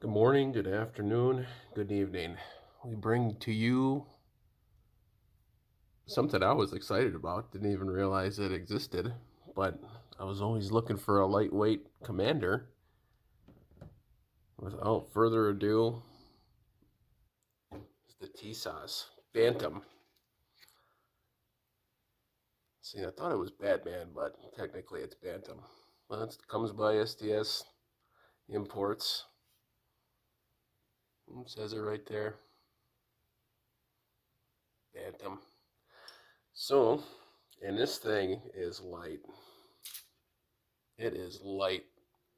Good morning, good afternoon, good evening. We bring to you something I was excited about, didn't even realize it existed, but I was always looking for a lightweight commander. Without further ado, it's the Tisas Bantam. See, I thought it was Batman, but technically it's Bantam. Well, it comes by SDS Imports. It says it right there. Bantam. So, and this thing is light. It is light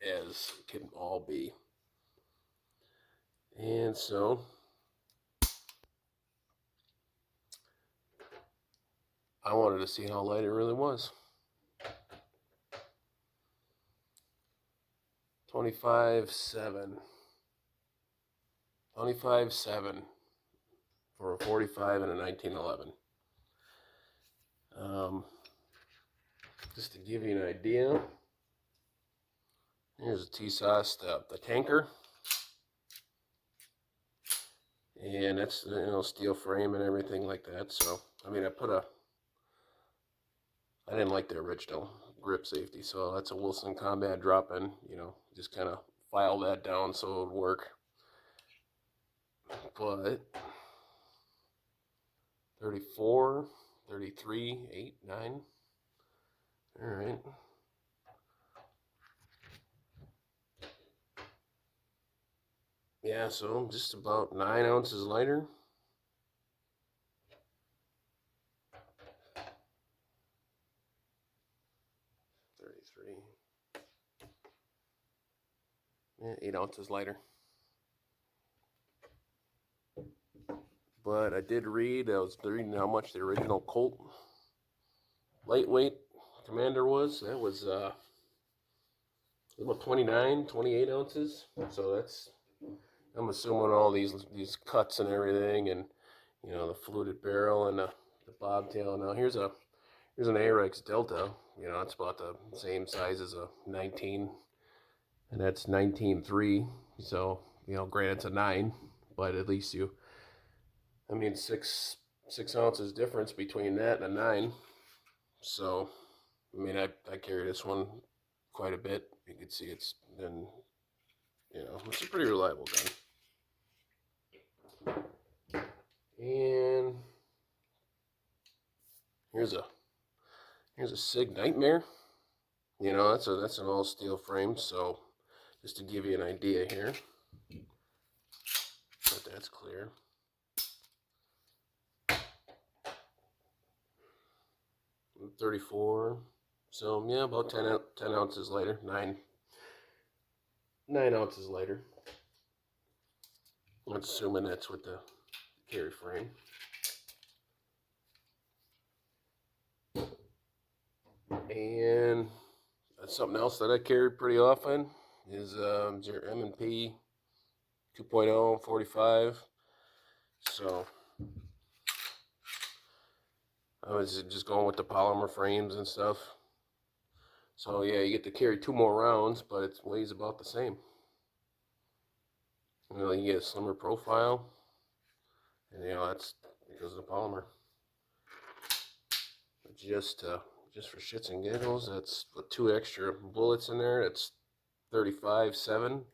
as can all be. And so I wanted to see how light it really was. 25.7. 25.7 for a 45 and a 1911. Um, just to give you an idea, here's a Tisas, the tanker. And that's, steel frame and everything like that. So, I mean, I didn't like the original grip safety. So that's a Wilson Combat drop-in, just kind of file that down so it would work. But 34, 33, 8, 9. All right. Yeah, so just about 9 ounces lighter. Yeah, 8 ounces lighter. But I did read, I was reading how much the original Colt lightweight Commander was. That was about 29, 28 ounces. So I'm assuming all these cuts and everything, and the fluted barrel and the bobtail. Now here's an Arex Delta. It's about the same size as a 19, and that's 19.3. So granted it's a 9, but at least I mean, six ounces difference between that and a 9. So, I mean, I carry this one quite a bit. You can see it's been, it's a pretty reliable gun. And here's a Sig Nightmare. That's an all steel frame. So, just to give you an idea here, but that's clear. 34. So yeah, about 10 ounces lighter. 9 ounces lighter. I'm assuming that's with the carry frame. And that's something else that I carry pretty often is your M&P 2.0 45. So I was just going with the polymer frames and stuff. So yeah, you get to carry 2 more rounds, but it weighs about the same. You get a slimmer profile, and that's because of the polymer. But just for shits and giggles, that's with 2 extra bullets in there. That's 35.7.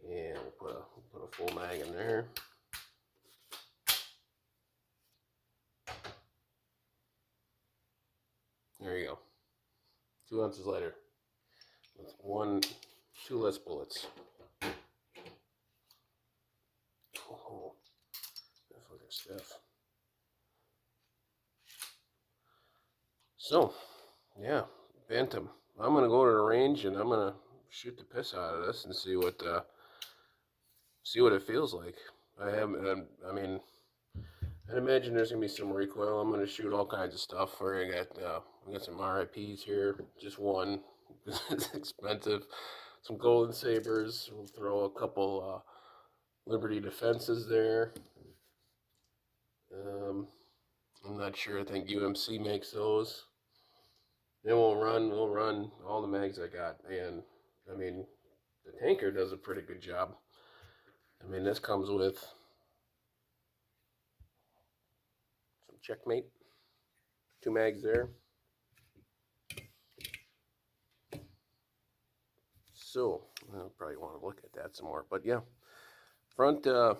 And we'll put a full mag in there. There you go. 2 ounces lighter. With 2 less bullets. Oh, that fucking stuff. So, yeah, Bantam. I'm gonna go to the range and I'm gonna shoot the piss out of this and see what it feels like. I mean, I'd imagine there's gonna be some recoil. I'm gonna shoot all kinds of stuff. We got some RIPs here, just one. It's expensive. Some golden sabers. We'll throw a couple Liberty defenses there. I'm not sure. I think UMC makes those. Then we'll run all the mags I got, and I mean, the tanker does a pretty good job. I mean, this comes with some Checkmate, 2 mags there. So, I'll probably want to look at that some more. But yeah, front, got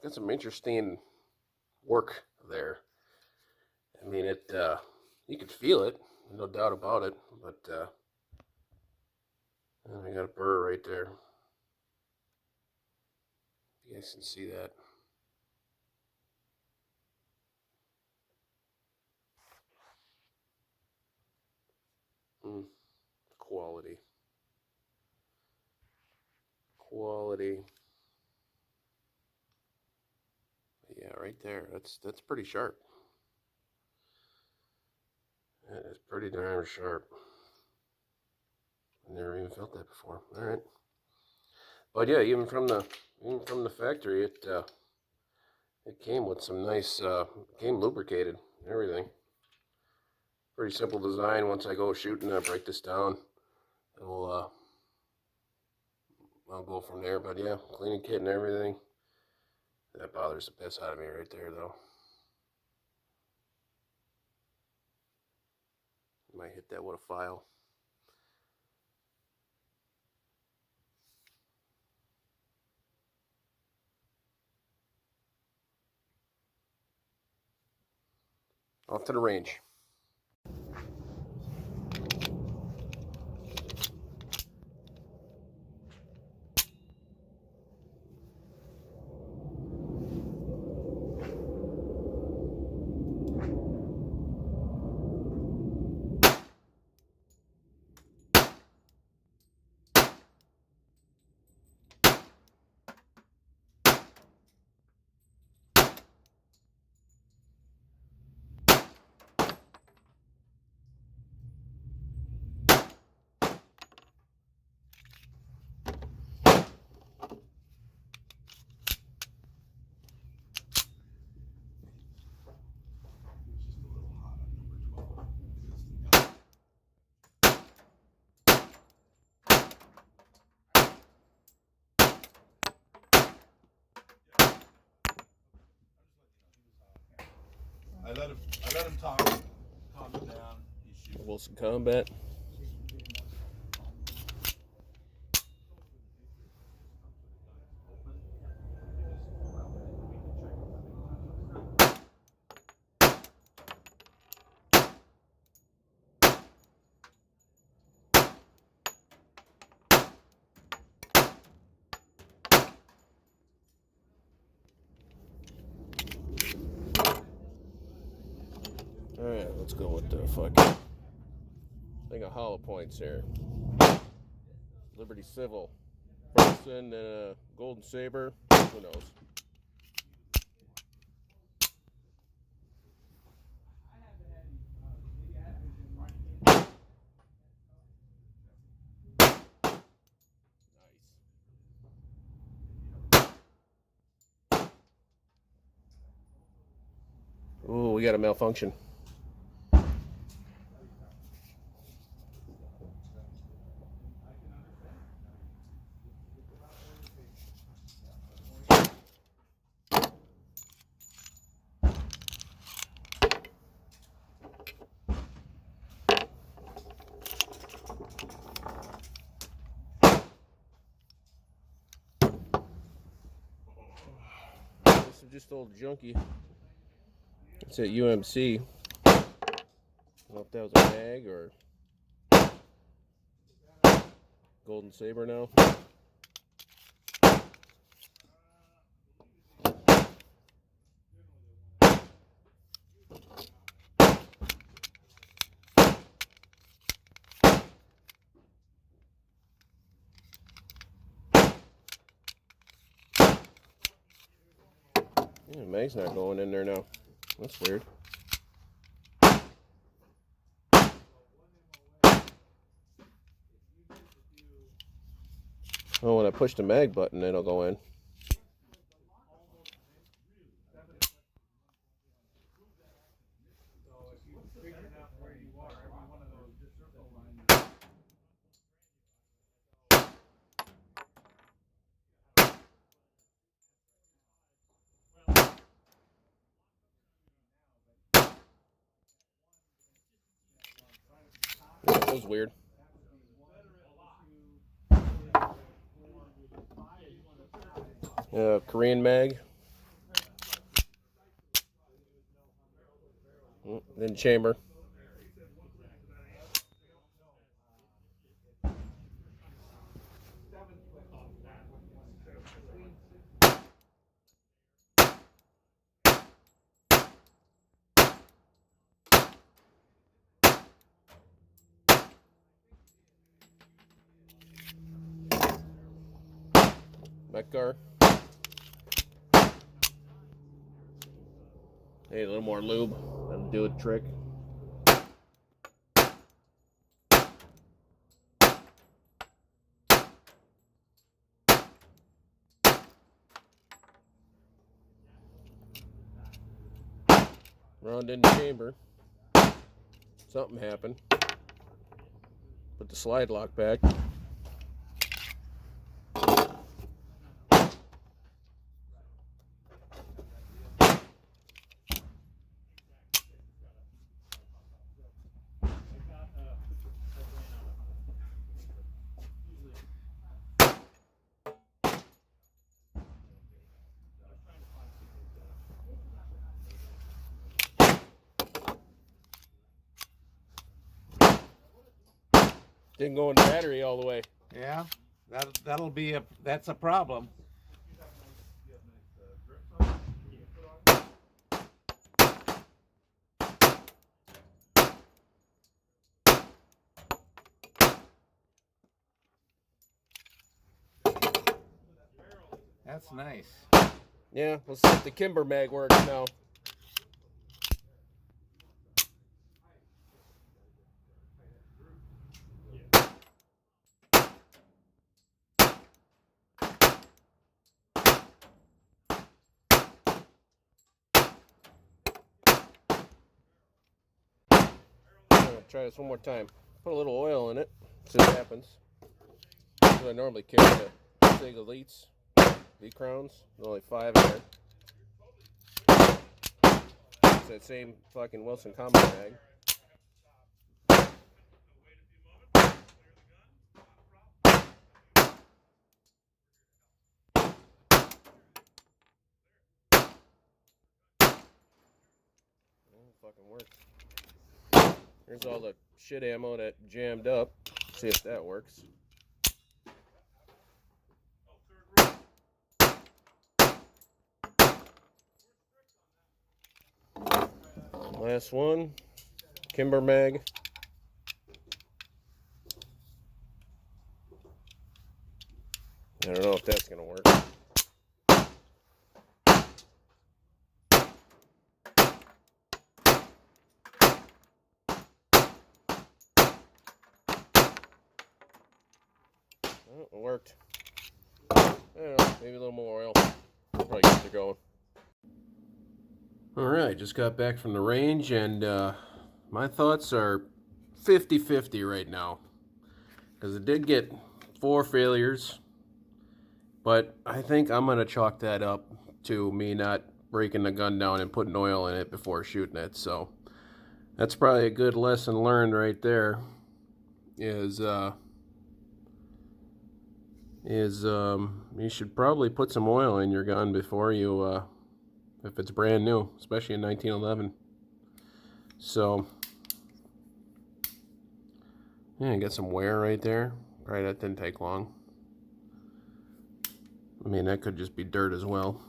some interesting work there. I mean, you could feel it, no doubt about it. But I got a burr right there. You guys can see that. Quality. Quality. Yeah, right there. That's pretty sharp. That is pretty darn sharp. I never even felt that before. All right. But yeah, even from the factory, it came with some nice, came lubricated and everything. Pretty simple design. Once I go shooting, I break this down. I'll go from there. But yeah, cleaning kit and everything. That bothers the piss out of me right there, though. Might hit that with a file. Off to the range. I let him talk, calm him down. Wilson Combat. Alright, let's go with the fucking thing of hollow points here. Liberty Civil. Ferguson and a Golden Saber. Who knows? Ooh, we got a malfunction. This is just old junkie. It's at UMC. I don't know if that was a mag or Golden Saber now. Yeah, mag's not going in there now. That's weird. Oh, when I push the mag button, it'll go in. was weird. Korean mag. Then chamber. Metgar. Hey, a little more lube. That'll do a trick. Round in the chamber. Something happened. Put the slide lock back. Didn't go in the battery all the way. Yeah, that's a problem. That's nice. Yeah, let's see if the Kimber mag works now. Try this one more time. Put a little oil in it. See what happens. I normally carry the Sig Elites, V-Crowns. There's only 5 in there. It's that same fucking Wilson combo bag. Fucking works. Here's all the shit ammo that jammed up. See if that works. Last one, Kimber mag. I don't know if that's gonna work. Well, it worked. I don't know, maybe a little more oil. Probably get it going. Alright, just got back from the range, and my thoughts are 50-50 right now. Because it did get 4 failures, but I think I'm going to chalk that up to me not breaking the gun down and putting oil in it before shooting it. So that's probably a good lesson learned right there, is you should probably put some oil in your gun before you, if it's brand new, especially in 1911. So, yeah, you got some wear right there. Probably that didn't take long. I mean, that could just be dirt as well.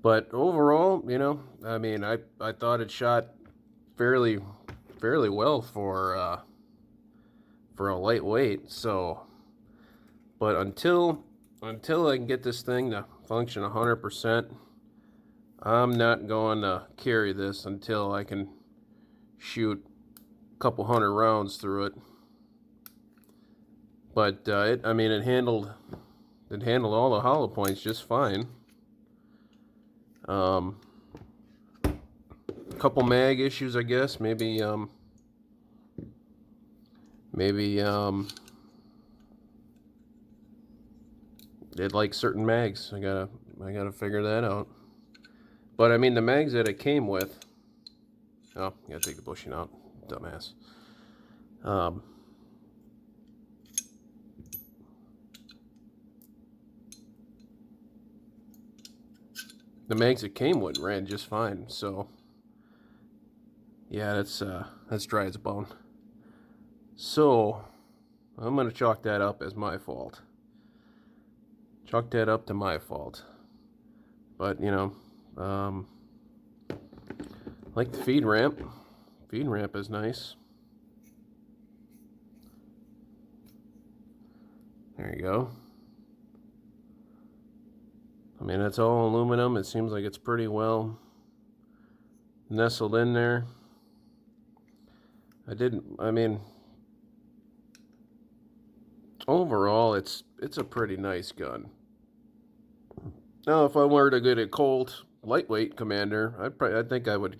But overall, you know, I mean, I thought it shot fairly well for a lightweight. So, but until I can get this thing to function 100%, I'm not going to carry this until I can shoot a couple hundred rounds through it. But it handled all the hollow points just fine. Couple mag issues, I guess. Maybe they'd like certain mags. I gotta figure that out. But I mean, the mags that it came with. Oh, you gotta take the bushing out, dumbass. Um, the mags it came with ran just fine. So yeah, that's dry as a bone. So I'm gonna chalk that up as my fault. Chalk that up to my fault. But you know, like the feed ramp. Feed ramp is nice. There you go. I mean, it's all aluminum. It seems like it's pretty well nestled in there. I mean, overall, it's a pretty nice gun. Now, if I were to get a Colt lightweight Commander, I think I would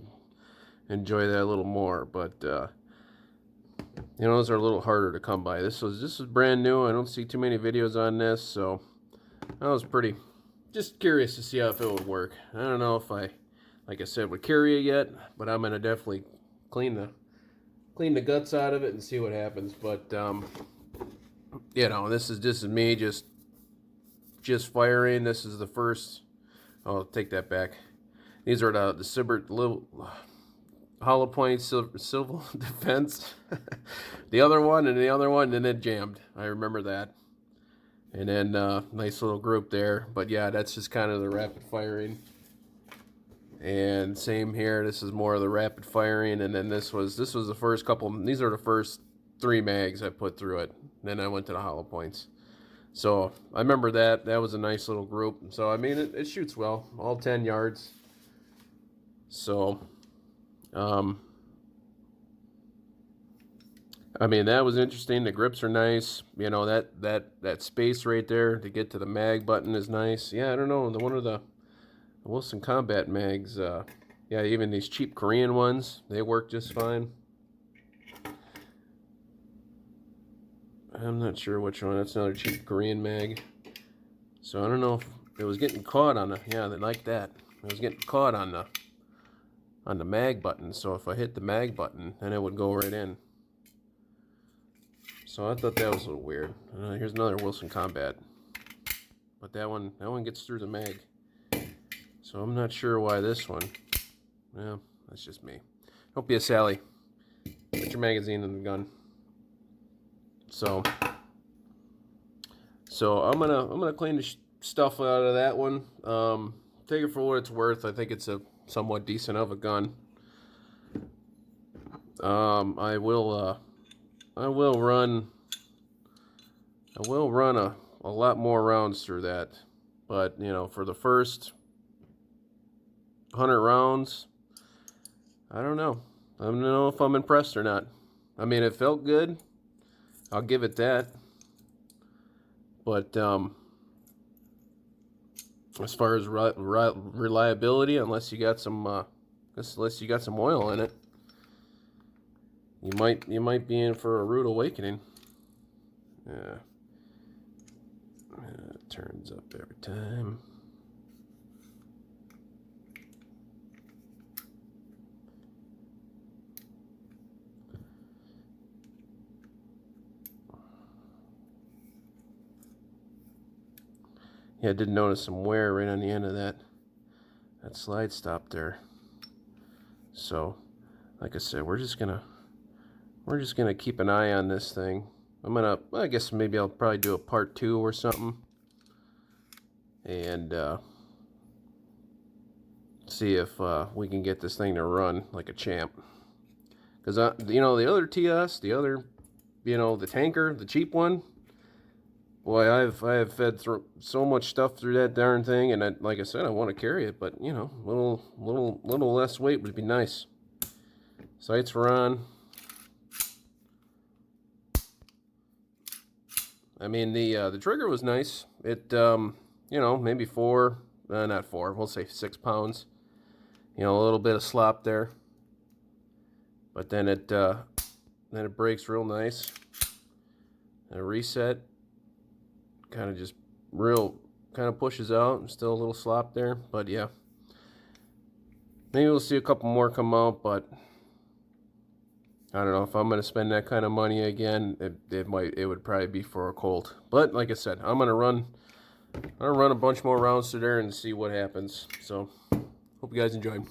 enjoy that a little more. But you know, those are a little harder to come by. This is brand new. I don't see too many videos on this, so I was pretty just curious to see how if it would work. I don't know if I, like I said, would carry it yet, but I'm gonna definitely clean the guts out of it and see what happens. But you know, this is me just firing. This is the first. I'll take that back. These are the Silver little hollow point civil defense. The other one and then it jammed. I remember that. And then nice little group there. But yeah, that's just kind of the rapid firing. And same here. This is more of the rapid firing. And then this was the first couple. These are the first 3 mags I put through it. Then I went to the hollow points. So I remember that. That was a nice little group. So I mean, it shoots well. All 10 yards. So, I mean, that was interesting. The grips are nice. You know, that space right there to get to the mag button is nice. Yeah, I don't know. One of the Wilson Combat mags, yeah, even these cheap Korean ones, they work just fine. I'm not sure which one. That's another cheap Korean mag. So I don't know if it was getting caught on the, yeah, they like that. It was getting caught on the mag button. So if I hit the mag button, then it would go right in. So I thought that was a little weird. Here's another Wilson Combat, but that one gets through the mag. So I'm not sure why this one. Well, that's just me. Don't be a Sally. Put your magazine in the gun. So I'm gonna clean the stuff out of that one. Take it for what it's worth. I think it's a somewhat decent of a gun. I will run a lot more rounds through that, but you know, for the first 100 rounds, I don't know. I don't know if I'm impressed or not. I mean, it felt good. I'll give it that. But as far as reliability, unless you got some oil in it, you might be in for a rude awakening. Yeah. It turns up every time. Yeah, I did notice some wear right on the end of that slide stop there. So, like I said, we're just gonna keep an eye on this thing. I guess maybe I'll probably do a part 2 or something, and see if we can get this thing to run like a champ. Because you know, the other Tisas, the tanker, the cheap one. Boy, I have fed through so much stuff through that darn thing, and like I said, I want to carry it, but you know, little less weight would be nice. Sights were on. I mean, the trigger was nice. It you know, maybe not 4, we'll say 6 pounds. You know, a little bit of slop there, but then it breaks real nice. And a reset. Kind of pushes out. Still a little slop there, but yeah. Maybe we'll see a couple more come out, but I don't know if I'm gonna spend that kind of money again. It would probably be for a Colt. But like I said, I'm gonna run a bunch more rounds to there and see what happens. So hope you guys enjoyed.